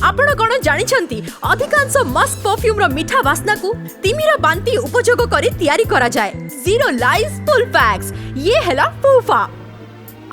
आपण कौन जानिछंती अधिकांश मस्क परफ्यूम रो मीठा वासना को तिमिर बांती उपयोग करी तैयारी करा जाए। जीरो लाइज फुल फैक्ट्स ये हैला फूफा।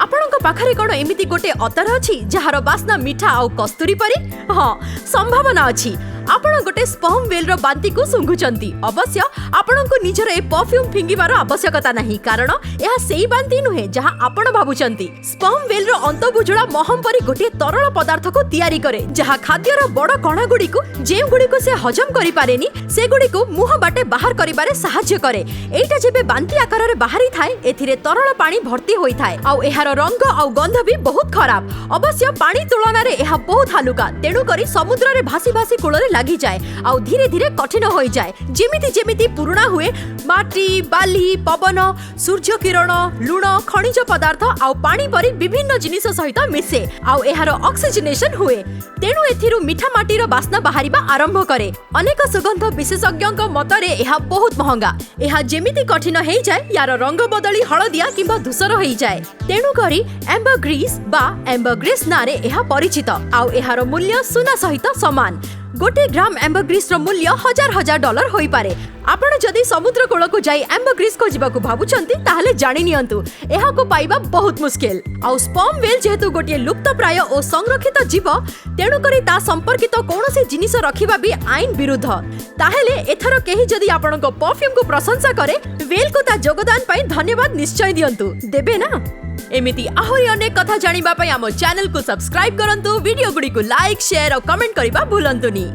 आपणक पाखरे कौन एमिति गोटे अतर अछि जहार बास्ना मीठा आउ कस्तूरी परी? हाँ, संभावना अछि। आपण गोटे स्पर्म वेल रो बांती को सुंघुचंती। अवश्य आपणको निजर ए परफ्यूम फिंगिबार आवश्यकता नाही, कारण एहा सेही बांती नुहे जहा आपण भाबुचंती। स्पर्म वेल रो अंतबुजुळा महम परी गोटे तरल पदार्थ को तैयारी करे, जहा खाद्यर बड़ कणा गुडी को जेउ गुडी को से हजम करि पारेनी से गुडी को मुह बाटे बाहर करिबारे सहाय्य करे। एटा जेबे बांती आकार रे बाहरी थाए एथिरे तरल पानी भर्ती होई थाए आउ एहार रंग आउ गंध भी बहुत खराब। अवश्य पानी तुलना रे एहा बहुत हालुका, तेणु करी समुद्र रे भासी भासी कूल रे लागि जाए आउ धीरे धीरे कठिन होई जाए। जेमिति जेमिति पुराना हुए माटी बाली पवन सूर्य किरण लुण खनिज पदार्थ आउ पानी परी विभिन्न जिनिस सहित मिसे आउ एहार ऑक्सीजनेशन हुए, तेणु एथिरु मीठा माटीर बास्ना बाहरिबा आरंभ करे। अनेक सुगंध विशेषज्ञक मतरे एहा बहुत महंगा। एहा जेमिति कठिन हेई जाए यार रंग बदली हळदिया किंबा धूसर हेई जाए, तेणु करी एम्बरग्रीस बा एम्बरग्रीस नारे एहा परिचित आउ एहार मूल्य सुना सहित समान। गोटे ग्राम एम्बरग्रीस रो मूल्य $1000 होई पारे। आपण जदि समुद्र कूल को जाई एम्बरग्रीस को जीवा को भाबुचंती ताहले जानि नियंतु एहा को पाइबा बहुत मुश्किल। आउ स्पर्म वेल जेहेतु गोटे लुप्तप्राय और संरक्षित जीव, तेणु करी ता संपर्कित कोनोसी जिनिस रखिबा भी आईन विरुद्ध। ताहेले एथरो केही जदि आपणको परफ्यूम को प्रशंसा करे वेल को ता योगदान पई धन्यवाद निश्चय दियंतु, देबे ना? एमिति आहुरी अनेक कथा जानिबा पई आम चैनल को सब्सक्राइब करंतु, वीडियो गुडी को लाइक शेयर और कमेंट करिबा भूलंतुनी।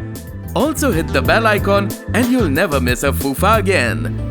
Also hit the bell icon and you'll never miss a Fufa again.